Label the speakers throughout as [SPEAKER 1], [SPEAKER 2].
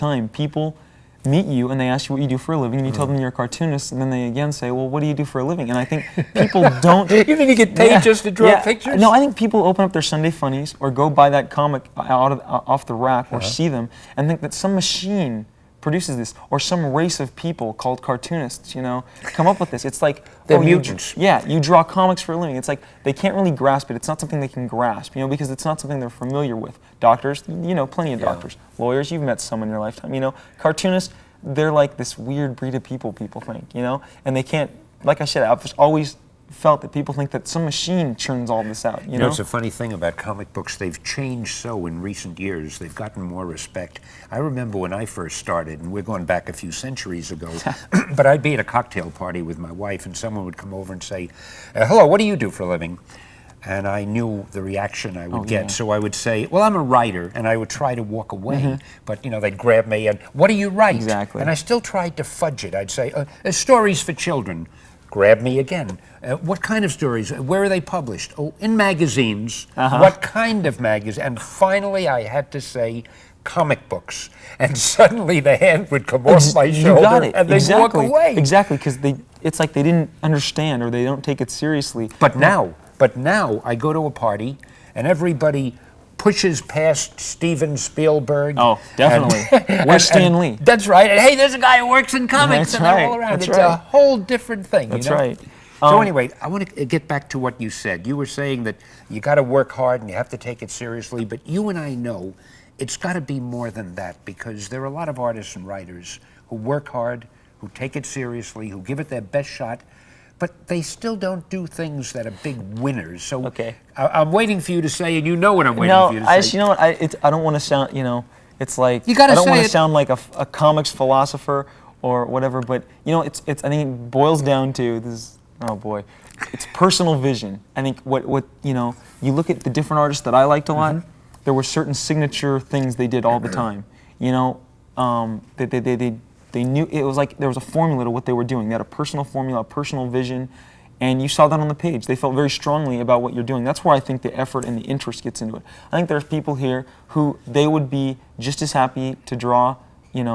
[SPEAKER 1] time. People meet you and they ask you what you do for a living, and you tell them you're a cartoonist, and then they again say, well, what do you do for a living? And I think people don't...
[SPEAKER 2] You mean you get paid just to draw pictures?
[SPEAKER 1] No, I think people open up their Sunday Funnies or go buy that comic off the rack or see them and think that some machine produces this, or some race of people called cartoonists, come up with this. It's like...
[SPEAKER 2] They're mutants.
[SPEAKER 1] You draw comics for a living. It's like they can't really grasp it. It's not something they can grasp, because it's not something they're familiar with. Doctors, plenty of doctors. Lawyers, you've met some in your lifetime, Cartoonists, they're like this weird breed of people think, and they can't, like I said, I've just always felt that people think that some machine churns all this out,
[SPEAKER 2] You know, it's a funny thing about comic books. They've changed so in recent years. They've gotten more respect. I remember when I first started, and we're going back a few centuries ago, but I'd be at a cocktail party with my wife, and someone would come over and say, hello, what do you do for a living? And I knew the reaction I would get, so I would say, well, I'm a writer, and I would try to walk away, but, they'd grab me and, what do you write?
[SPEAKER 1] Exactly.
[SPEAKER 2] And I still tried to fudge it. I'd say, stories for children. Grab me again. What kind of stories? Where are they published? Oh, in magazines. What kind of magazine? And finally, I had to say, comic books. And suddenly the hand would come off my shoulder and they'd walk away.
[SPEAKER 1] Exactly, because it's like they didn't understand or they don't take it seriously.
[SPEAKER 2] But now I go to a party and everybody pushes past Steven Spielberg.
[SPEAKER 1] Oh, definitely. Where's Stan Lee?
[SPEAKER 2] That's right. And hey, there's a guy who works in comics, and they're all around. It's a whole different thing.
[SPEAKER 1] That's right.
[SPEAKER 2] So anyway, I want to get back to what you said. You were saying that you got to work hard and you have to take it seriously, but you and I know it's got to be more than that, because there are a lot of artists and writers who work hard, who take it seriously, who give it their best shot, but they still don't do things that are big winners. So I'm waiting for you to say, and you know what I'm waiting for you to say.
[SPEAKER 1] I don't want to sound, it's like,
[SPEAKER 2] you gotta
[SPEAKER 1] I don't want to sound like a comics philosopher or whatever, but, I think it boils down to this, oh boy, it's personal vision. I think what you look at the different artists that I liked a lot, there were certain signature things they did all the time, they knew, it was like there was a formula to what they were doing. They had a personal formula, a personal vision, and you saw that on the page. They felt very strongly about what you're doing. That's where I think the effort and the interest gets into it. I think there's people here who they would be just as happy to draw,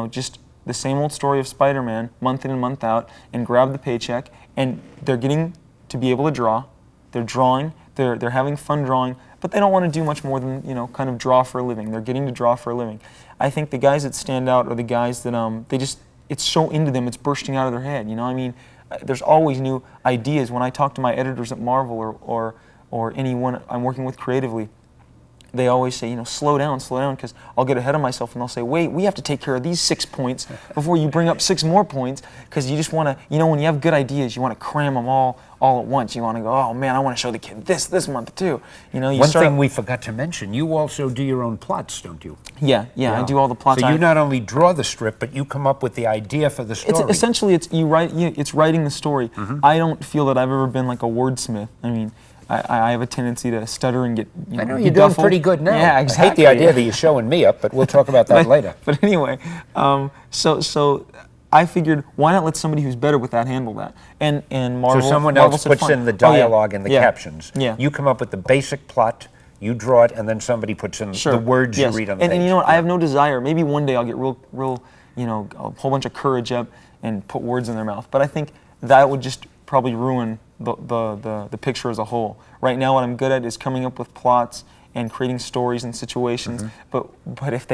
[SPEAKER 1] just the same old story of Spider-Man month in and month out and grab the paycheck, and they're getting to be able to draw. They're drawing, they're having fun drawing, but they don't want to do much more than, kind of draw for a living. They're getting to draw for a living. I think the guys that stand out are the guys that it's so into them, it's bursting out of their head. There's always new ideas. When I talk to my editors at Marvel or anyone I'm working with creatively, they always say, slow down, because I'll get ahead of myself and they'll say, wait, we have to take care of these 6 points before you bring up 6 more points, because you just want to, when you have good ideas, you want to cram them all at once. You want to go, oh man, I want to show the kid this month too.
[SPEAKER 2] One thing we forgot to mention, you also do your own plots, don't you?
[SPEAKER 1] Yeah, I do all the plots.
[SPEAKER 2] So you not only draw the strip, but you come up with the idea for the story.
[SPEAKER 1] Essentially, it's writing the story. I don't feel that I've ever been like a wordsmith. I mean, I have a tendency to stutter and get,
[SPEAKER 2] I know you're doing pretty good now.
[SPEAKER 1] Yeah, exactly.
[SPEAKER 2] I hate the idea that you're showing me up, but we'll talk about that later.
[SPEAKER 1] But anyway, so I figured, why not let somebody who's better with that handle that? And Marvel.
[SPEAKER 2] So someone else puts in the dialogue and the captions.
[SPEAKER 1] Yeah.
[SPEAKER 2] You come up with the basic plot, you draw it, and then somebody puts in the words you read on the page.
[SPEAKER 1] And you know what? I have no desire. Maybe one day I'll get real, a whole bunch of courage up and put words in their mouth. But I think that would just probably ruin the picture as a whole. Right now, what I'm good at is coming up with plots and creating stories and situations. But if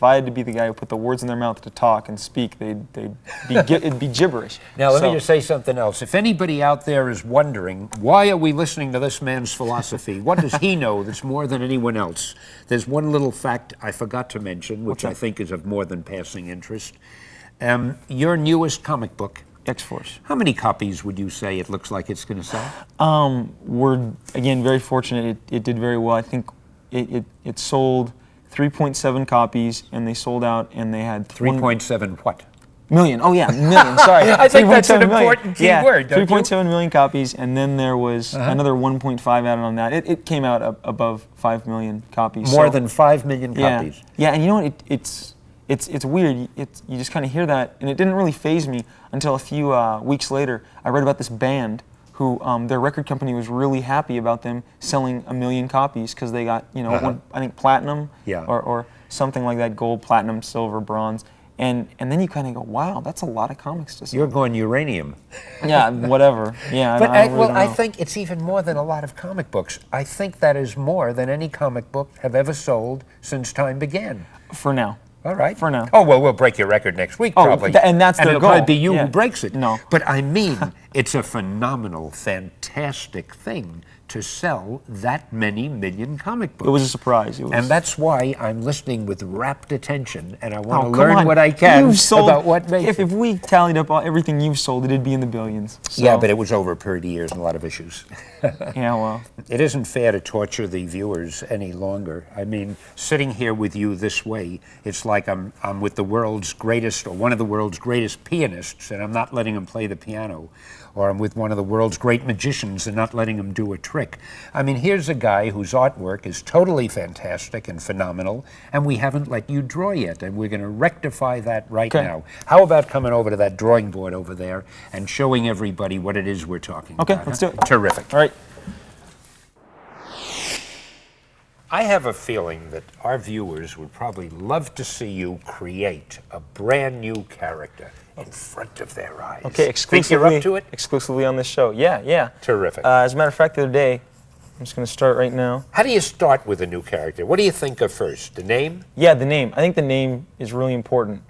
[SPEAKER 1] I had to be the guy who put the words in their mouth to talk and speak, it'd be gibberish.
[SPEAKER 2] Now let me just say something else. If anybody out there is wondering, why are we listening to this man's philosophy? What does he know that's more than anyone else? There's one little fact I forgot to mention, which I think is of more than passing interest. Your newest comic book,
[SPEAKER 1] X-Force.
[SPEAKER 2] How many copies would you say it looks like it's going to sell?
[SPEAKER 1] We're, again, very fortunate. It did very well. I think it sold 3.7 copies, and they sold out, and they had
[SPEAKER 2] 3.7 what?
[SPEAKER 1] Million. Oh yeah, million. Sorry.
[SPEAKER 2] I think that's an important key word.
[SPEAKER 1] 3.7 million copies, and then there was another 1.5 added on that. It came out above 5 million copies.
[SPEAKER 2] More than 5 million copies.
[SPEAKER 1] Yeah, and you know what? It's weird. You just kind of hear that, and it didn't really faze me until a few weeks later. I read about this band who their record company was really happy about them selling 1 million copies because they got I think platinum something like that, gold, platinum, silver, bronze. And then you kind of go, wow, that's a lot of comics to sell.
[SPEAKER 2] You're going uranium.
[SPEAKER 1] Yeah, whatever. Yeah,
[SPEAKER 2] But
[SPEAKER 1] I really don't
[SPEAKER 2] I
[SPEAKER 1] know.
[SPEAKER 2] think it's even more than a lot of comic books. I think that is more than any comic book have ever sold since time began.
[SPEAKER 1] For now.
[SPEAKER 2] All right.
[SPEAKER 1] For now.
[SPEAKER 2] Oh, well, we'll break your record next week,
[SPEAKER 1] Oh,
[SPEAKER 2] probably.
[SPEAKER 1] and that's their
[SPEAKER 2] it'll probably
[SPEAKER 1] goal.
[SPEAKER 2] be you
[SPEAKER 1] Yeah.
[SPEAKER 2] who breaks it.
[SPEAKER 1] No.
[SPEAKER 2] But I mean, it's a phenomenal, fantastic thing to sell that many million comic books.
[SPEAKER 1] It was a surprise. It was,
[SPEAKER 2] And that's why I'm listening with rapt attention, and I want
[SPEAKER 1] oh,
[SPEAKER 2] to
[SPEAKER 1] come
[SPEAKER 2] learn
[SPEAKER 1] on.
[SPEAKER 2] what I can
[SPEAKER 1] You've sold,
[SPEAKER 2] about what makes
[SPEAKER 1] if we tallied up everything you've sold, it'd be in the billions. So,
[SPEAKER 2] Yeah, but it was over a period of years and a lot of issues.
[SPEAKER 1] yeah, well,
[SPEAKER 2] It isn't fair to torture the viewers any longer. I mean, sitting here with you this way, it's like I'm with the world's greatest, or one of the world's greatest pianists, and I'm not letting him play the piano. Or I'm with one of the world's great magicians and not letting him do a trick. I mean, here's a guy whose artwork is totally fantastic and phenomenal, and we haven't let you draw yet, and we're going to rectify that right
[SPEAKER 1] Okay.
[SPEAKER 2] now. How about coming over to that drawing board over there and showing everybody what it is we're talking
[SPEAKER 1] Okay,
[SPEAKER 2] about?
[SPEAKER 1] let's
[SPEAKER 2] huh?
[SPEAKER 1] do it.
[SPEAKER 2] Terrific.
[SPEAKER 1] all right.
[SPEAKER 2] I have a feeling that our viewers would probably love to see you create a brand new character in front of their eyes.
[SPEAKER 1] Okay,
[SPEAKER 2] Think
[SPEAKER 1] exclusively,
[SPEAKER 2] you're up to it?
[SPEAKER 1] exclusively on this show. Yeah, yeah.
[SPEAKER 2] Terrific.
[SPEAKER 1] As a matter of fact, the other day, I'm just going to start right now.
[SPEAKER 2] How do you start with a new character? What do you think of first? The name?
[SPEAKER 1] Yeah, the name. I think the name is really important.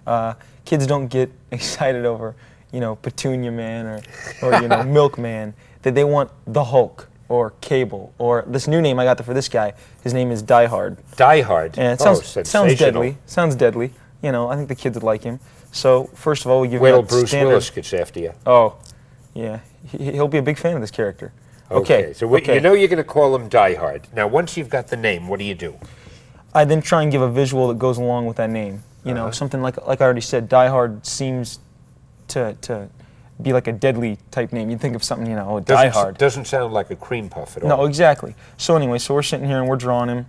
[SPEAKER 1] Kids don't get excited over, Petunia Man or Milkman. That they want the Hulk or Cable or this new name I got for this guy. His name is Die Hard.
[SPEAKER 2] Die Hard.
[SPEAKER 1] And it
[SPEAKER 2] Oh,
[SPEAKER 1] sounds deadly. Sounds deadly. I think the kids would like him. So first of all, we give
[SPEAKER 2] Wait
[SPEAKER 1] him
[SPEAKER 2] till
[SPEAKER 1] that
[SPEAKER 2] Bruce
[SPEAKER 1] standard.
[SPEAKER 2] Willis gets after you.
[SPEAKER 1] Oh, yeah. He'll be a big fan of this character. Okay.
[SPEAKER 2] So
[SPEAKER 1] okay.
[SPEAKER 2] you know you're going to call him Die Hard. Now, once you've got the name, what do you do?
[SPEAKER 1] I then try and give a visual that goes along with that name. Something like I already said, Die Hard seems to be like a deadly type name. You'd think of something, Die Hard.
[SPEAKER 2] Doesn't sound like a cream puff at all.
[SPEAKER 1] No, exactly. So anyway, so we're sitting here and we're drawing him.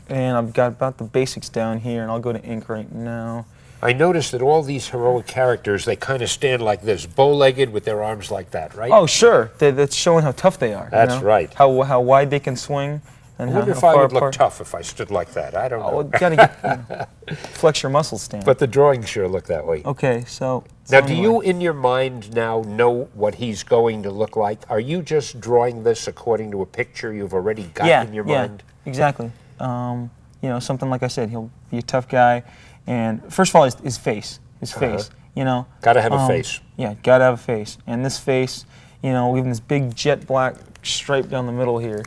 [SPEAKER 1] And I've got about the basics down here, and I'll go to ink right now.
[SPEAKER 2] I noticed that all these heroic characters, they kind of stand like this, bow-legged with their arms like that, right?
[SPEAKER 1] Oh, sure. That's showing how tough they are.
[SPEAKER 2] That's right.
[SPEAKER 1] How wide they can swing. And
[SPEAKER 2] I wonder
[SPEAKER 1] how
[SPEAKER 2] if I
[SPEAKER 1] far
[SPEAKER 2] would look
[SPEAKER 1] apart.
[SPEAKER 2] tough if I stood like that. I don't know.
[SPEAKER 1] Oh, gotta get, flex your muscles, Stan.
[SPEAKER 2] But the drawings sure look that way.
[SPEAKER 1] Okay, so.
[SPEAKER 2] Now,
[SPEAKER 1] so
[SPEAKER 2] do
[SPEAKER 1] anyway.
[SPEAKER 2] you, in your mind now, know what he's going to look like? Are you just drawing this according to a picture you've already got in your mind?
[SPEAKER 1] Yeah, exactly. Something like I said, he'll be a tough guy. And first of all, his face. His face,
[SPEAKER 2] Gotta have a face.
[SPEAKER 1] Yeah, gotta have a face. And this face, we have this big jet black stripe down the middle here.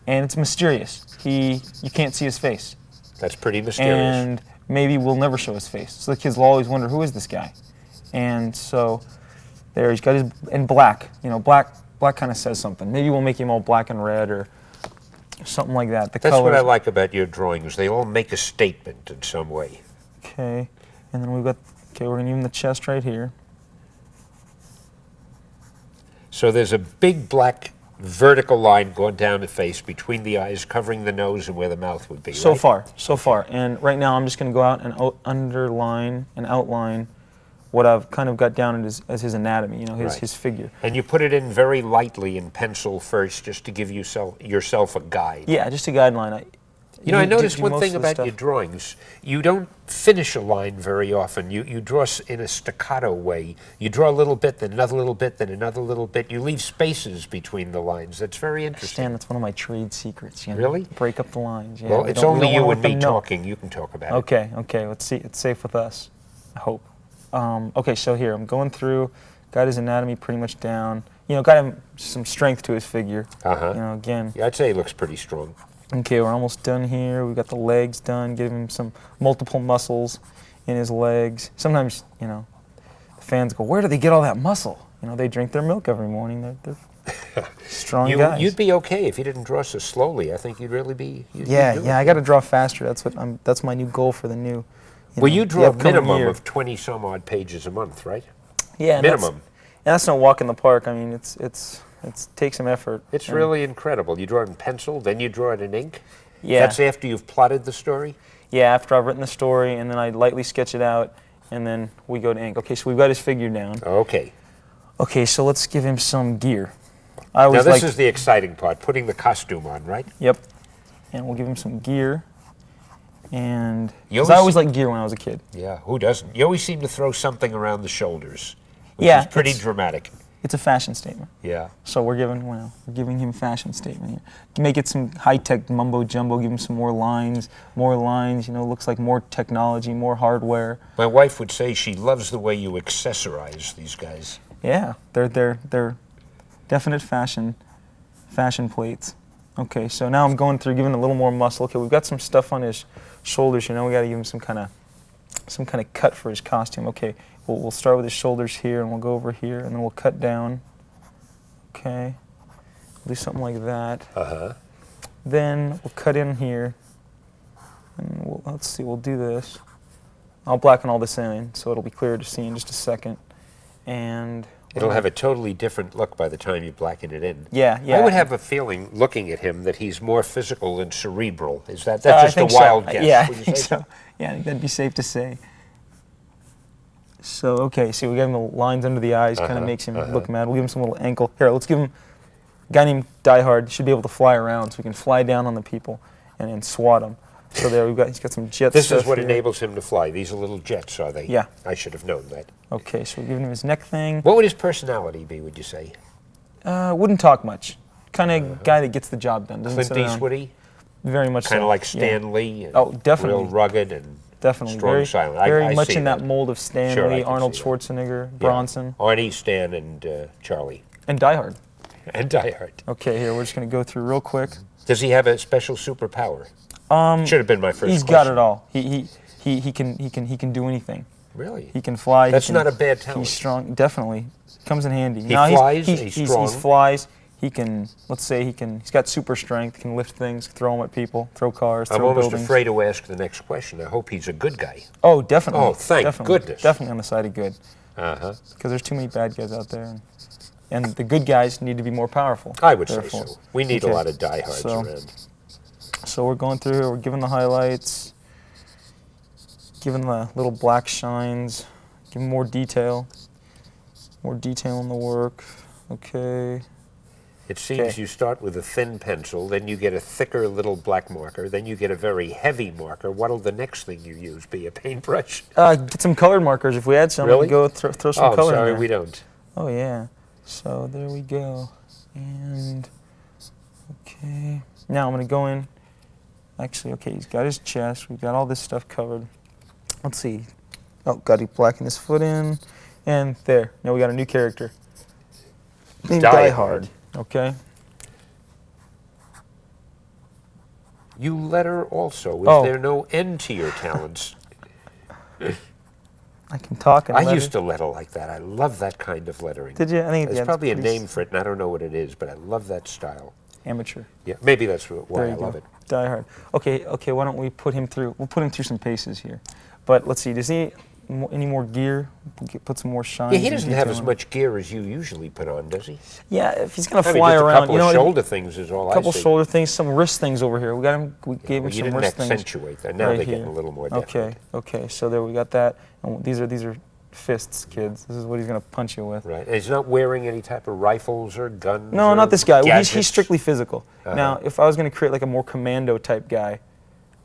[SPEAKER 1] And it's mysterious. You can't see his face.
[SPEAKER 2] That's pretty mysterious.
[SPEAKER 1] And maybe we'll never show his face. So the kids will always wonder, who is this guy? And so there he's got his, and black, black kind of says something. Maybe we'll make him all black and red or something like that. The
[SPEAKER 2] That's
[SPEAKER 1] colors.
[SPEAKER 2] what I like about your drawings. They all make a statement in some way.
[SPEAKER 1] Okay, and then we've got, we're gonna give him the chest right here.
[SPEAKER 2] So there's a big black vertical line going down the face between the eyes, covering the nose and where the mouth would be,
[SPEAKER 1] So
[SPEAKER 2] right?
[SPEAKER 1] so far. And right now I'm just gonna go out and underline and outline what I've kind of got down as his anatomy, his figure.
[SPEAKER 2] And you put it in very lightly in pencil first, just to give yourself a guide.
[SPEAKER 1] Yeah, just a guideline.
[SPEAKER 2] I noticed
[SPEAKER 1] do
[SPEAKER 2] one
[SPEAKER 1] most
[SPEAKER 2] thing
[SPEAKER 1] of the
[SPEAKER 2] about
[SPEAKER 1] stuff.
[SPEAKER 2] your drawings. You don't finish a line very often. You draw in a staccato way. You draw a little bit, then another little bit, then another little bit. You leave spaces between the lines. That's very interesting.
[SPEAKER 1] Stan, that's one of my trade secrets.
[SPEAKER 2] Really?
[SPEAKER 1] Break up the lines. Yeah,
[SPEAKER 2] Well,
[SPEAKER 1] we
[SPEAKER 2] it's
[SPEAKER 1] don't- we
[SPEAKER 2] only
[SPEAKER 1] don't
[SPEAKER 2] you
[SPEAKER 1] wanna
[SPEAKER 2] and
[SPEAKER 1] let
[SPEAKER 2] me
[SPEAKER 1] them know.
[SPEAKER 2] talking. You can talk about it.
[SPEAKER 1] Okay, let's see. It's safe with us, I hope. Okay, so here, I'm going through, got his anatomy pretty much down. Got him some strength to his figure. Again.
[SPEAKER 2] Yeah, I'd say he looks pretty strong.
[SPEAKER 1] Okay, we're almost done here. We've got the legs done. Give him some multiple muscles in his legs. Sometimes, the fans go, where do they get all that muscle? They drink their milk every morning. They're strong guys.
[SPEAKER 2] You'd be okay if you didn't draw so slowly. I think you'd really be.
[SPEAKER 1] Yeah, I got to draw faster. That's my new goal for the new.
[SPEAKER 2] Well, you
[SPEAKER 1] the
[SPEAKER 2] draw a
[SPEAKER 1] upcoming
[SPEAKER 2] minimum
[SPEAKER 1] year.
[SPEAKER 2] of 20 some odd pages a month, right?
[SPEAKER 1] Yeah, and
[SPEAKER 2] minimum.
[SPEAKER 1] That's no walk in the park. I mean, it takes some effort.
[SPEAKER 2] It's really incredible. You draw it in pencil, then you draw it in ink.
[SPEAKER 1] Yeah.
[SPEAKER 2] That's after you've plotted the story.
[SPEAKER 1] Yeah, after I've written the story, and then I lightly sketch it out, and then we go to ink. Okay, so we've got his figure down.
[SPEAKER 2] Okay.
[SPEAKER 1] Okay, so let's give him some gear.
[SPEAKER 2] Now this is the exciting part, putting the costume on, right?
[SPEAKER 1] Yep. And we'll give him some gear. And
[SPEAKER 2] You
[SPEAKER 1] because I
[SPEAKER 2] always-
[SPEAKER 1] always liked gear when I was a kid.
[SPEAKER 2] Yeah, who doesn't? You always seem to throw something around the shoulders, which
[SPEAKER 1] Yeah,
[SPEAKER 2] is pretty
[SPEAKER 1] it's-
[SPEAKER 2] dramatic.
[SPEAKER 1] It's a fashion statement.
[SPEAKER 2] Yeah.
[SPEAKER 1] So we're giving him a fashion statement here. To make it some high-tech mumbo jumbo, give him some more lines, you know, looks like more technology, more hardware.
[SPEAKER 2] My wife would say she loves the way you accessorize these guys.
[SPEAKER 1] Yeah, they're definite fashion plates. Okay, so now I'm going through giving a little more muscle. Okay, we've got some stuff on his shoulders, you know, we got to give him some kind of cut for his costume. Okay, we'll start with his shoulders here, and we'll go over here, and then we'll cut down. Okay, we'll do something like that. Then we'll cut in here, and let's see, we'll do this. I'll blacken all this in, so it'll be clearer to see in just a second. And
[SPEAKER 2] It'll have a totally different look by the time you blacken it in.
[SPEAKER 1] yeah.
[SPEAKER 2] I would have a feeling, looking at him, that he's more physical than cerebral. Is that's
[SPEAKER 1] I
[SPEAKER 2] just a
[SPEAKER 1] think so.
[SPEAKER 2] wild guess?
[SPEAKER 1] Yeah, I
[SPEAKER 2] Would you
[SPEAKER 1] think
[SPEAKER 2] say
[SPEAKER 1] so. Yeah, I think that'd be safe to say. So, okay, see, we got him the lines under the eyes, kind of makes him look mad. We'll give him some little ankle. Here, let's give him a guy named Die Hard. Should be able to fly around, so we can fly down on the people and swat them. So there, he's got some jet
[SPEAKER 2] This
[SPEAKER 1] stuff
[SPEAKER 2] is what
[SPEAKER 1] here.
[SPEAKER 2] enables him to fly. These are little jets, are they?
[SPEAKER 1] Yeah.
[SPEAKER 2] I should have known that.
[SPEAKER 1] Okay, so we're giving him his neck thing.
[SPEAKER 2] What would his personality be, would you say?
[SPEAKER 1] Wouldn't talk much. Kind of guy that gets the job done. Doesn't
[SPEAKER 2] Clint
[SPEAKER 1] sit around.
[SPEAKER 2] Eastwoody?
[SPEAKER 1] Very much
[SPEAKER 2] Kind
[SPEAKER 1] so.
[SPEAKER 2] of like
[SPEAKER 1] yeah.
[SPEAKER 2] Stan Lee? And
[SPEAKER 1] Oh, definitely.
[SPEAKER 2] Real rugged and
[SPEAKER 1] Definitely.
[SPEAKER 2] strong,
[SPEAKER 1] Very,
[SPEAKER 2] silent.
[SPEAKER 1] very
[SPEAKER 2] I
[SPEAKER 1] much
[SPEAKER 2] see
[SPEAKER 1] in that mold of Stan
[SPEAKER 2] Sure, I
[SPEAKER 1] Lee,
[SPEAKER 2] can
[SPEAKER 1] Arnold
[SPEAKER 2] see that.
[SPEAKER 1] Schwarzenegger,
[SPEAKER 2] Yeah.
[SPEAKER 1] Bronson,
[SPEAKER 2] Arnie, Stan, and Charlie.
[SPEAKER 1] and Die Hard.
[SPEAKER 2] And Die Hard.
[SPEAKER 1] Okay, here, we're just going to go through real quick.
[SPEAKER 2] Does he have a special superpower? Should have been my first
[SPEAKER 1] He's
[SPEAKER 2] question.
[SPEAKER 1] got it all. He can do anything.
[SPEAKER 2] Really?
[SPEAKER 1] He can fly.
[SPEAKER 2] That's
[SPEAKER 1] he can,
[SPEAKER 2] not a bad talent.
[SPEAKER 1] He's strong. Definitely comes in handy.
[SPEAKER 2] He
[SPEAKER 1] Now,
[SPEAKER 2] flies,
[SPEAKER 1] He's
[SPEAKER 2] he's strong.
[SPEAKER 1] He flies. He can. Let's say he's got super strength. Can lift things, throw them at people, throw cars,
[SPEAKER 2] I'm
[SPEAKER 1] throw
[SPEAKER 2] almost
[SPEAKER 1] buildings.
[SPEAKER 2] afraid to ask the next question. I hope he's a good guy.
[SPEAKER 1] Oh, definitely.
[SPEAKER 2] Oh, thank
[SPEAKER 1] definitely,
[SPEAKER 2] goodness.
[SPEAKER 1] Definitely on the side of good.
[SPEAKER 2] Uh-huh.
[SPEAKER 1] Because there's too many bad guys out there, and the good guys need to be more powerful.
[SPEAKER 2] I would say
[SPEAKER 1] therefore.
[SPEAKER 2] so. We need
[SPEAKER 1] Okay.
[SPEAKER 2] a lot of diehards
[SPEAKER 1] So-
[SPEAKER 2] around.
[SPEAKER 1] So we're going through here, we're giving the highlights, giving the little black shines, giving more detail in the work. Okay.
[SPEAKER 2] It seems
[SPEAKER 1] Okay.
[SPEAKER 2] you start with a thin pencil, then you get a thicker little black marker, then you get a very heavy marker. What'll the next thing you use be? A paintbrush?
[SPEAKER 1] Get some colored markers if we had some.
[SPEAKER 2] Really?
[SPEAKER 1] Go throw some
[SPEAKER 2] Oh,
[SPEAKER 1] color
[SPEAKER 2] sorry,
[SPEAKER 1] in there.
[SPEAKER 2] we don't.
[SPEAKER 1] Oh yeah. So there we go. And okay. Now I'm gonna go in. Actually, okay, he's got his chest. We've got all this stuff covered. Let's see. Oh, got to blacken his foot in. And there. Now we got a new character. Named Die Hard. Okay.
[SPEAKER 2] You letter also. Is
[SPEAKER 1] Oh.
[SPEAKER 2] there no end to your talents?
[SPEAKER 1] I can talk and
[SPEAKER 2] I
[SPEAKER 1] letter.
[SPEAKER 2] used to letter like that. I love that kind of lettering.
[SPEAKER 1] Did you? I think
[SPEAKER 2] There's
[SPEAKER 1] yeah,
[SPEAKER 2] probably a
[SPEAKER 1] it's pretty
[SPEAKER 2] name for it, and I don't know what it is, but I love that style.
[SPEAKER 1] Amateur.
[SPEAKER 2] Yeah, maybe that's why
[SPEAKER 1] There
[SPEAKER 2] I
[SPEAKER 1] you go.
[SPEAKER 2] love it.
[SPEAKER 1] Die Hard. Okay, why don't we put him through, we'll put him through some paces here. But let's see, does he any more gear? Put some more shine.
[SPEAKER 2] Yeah, he doesn't have as much gear as you usually put on, does he?
[SPEAKER 1] Yeah, if he's going to
[SPEAKER 2] I mean,
[SPEAKER 1] fly
[SPEAKER 2] just a
[SPEAKER 1] around,
[SPEAKER 2] couple
[SPEAKER 1] you know
[SPEAKER 2] of
[SPEAKER 1] what?
[SPEAKER 2] shoulder things is all
[SPEAKER 1] A couple
[SPEAKER 2] I see.
[SPEAKER 1] shoulder things, some wrist things over here. We gave him
[SPEAKER 2] Well,
[SPEAKER 1] some
[SPEAKER 2] you didn't
[SPEAKER 1] wrist things.
[SPEAKER 2] accentuate that. Now
[SPEAKER 1] right
[SPEAKER 2] they're getting
[SPEAKER 1] here.
[SPEAKER 2] a little more definite.
[SPEAKER 1] Okay, so there we got that. And these are fists, kids. This is what he's going to punch you with.
[SPEAKER 2] Right. And he's not wearing any type of rifles or guns?
[SPEAKER 1] No,
[SPEAKER 2] or
[SPEAKER 1] not this guy. He's
[SPEAKER 2] gadgets?
[SPEAKER 1] strictly physical.
[SPEAKER 2] Uh-huh.
[SPEAKER 1] Now, if I was going to create like a more commando type guy,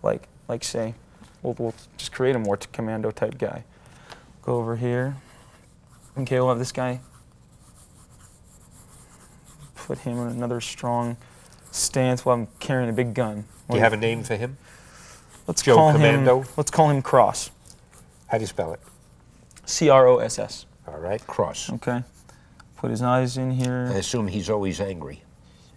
[SPEAKER 1] like say, we'll just create a more commando type guy. Go over here. Okay, we'll have this guy. Put him in another strong stance while I'm carrying a big gun.
[SPEAKER 2] Do you have a name for him?
[SPEAKER 1] Let's
[SPEAKER 2] Joe
[SPEAKER 1] call
[SPEAKER 2] Commando?
[SPEAKER 1] him. Let's call him Cross.
[SPEAKER 2] How do you spell it?
[SPEAKER 1] CROSS.
[SPEAKER 2] All right, Cross.
[SPEAKER 1] Okay. Put his eyes in
[SPEAKER 2] I
[SPEAKER 1] here.
[SPEAKER 2] assume he's always angry.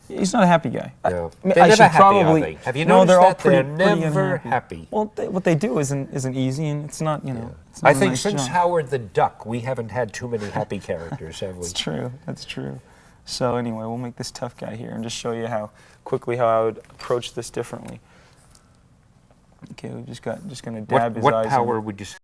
[SPEAKER 1] He's not a happy guy.
[SPEAKER 2] No.
[SPEAKER 1] I mean,
[SPEAKER 2] They're
[SPEAKER 1] I
[SPEAKER 2] never
[SPEAKER 1] should
[SPEAKER 2] happy,
[SPEAKER 1] probably.
[SPEAKER 2] are they? Have you
[SPEAKER 1] no,
[SPEAKER 2] noticed
[SPEAKER 1] they're all
[SPEAKER 2] that?
[SPEAKER 1] pretty,
[SPEAKER 2] They're
[SPEAKER 1] pretty
[SPEAKER 2] never
[SPEAKER 1] unhappy.
[SPEAKER 2] happy.
[SPEAKER 1] Well, what they do isn't easy, and it's not it's not
[SPEAKER 2] I
[SPEAKER 1] a
[SPEAKER 2] think
[SPEAKER 1] nice
[SPEAKER 2] since
[SPEAKER 1] job.
[SPEAKER 2] Howard the Duck, we haven't had too many happy characters, have we?
[SPEAKER 1] That's true. That's true. So anyway, we'll make this tough guy here and just show you how I would approach this differently. Okay, we just gonna dab his
[SPEAKER 2] What
[SPEAKER 1] eyes.
[SPEAKER 2] power would you say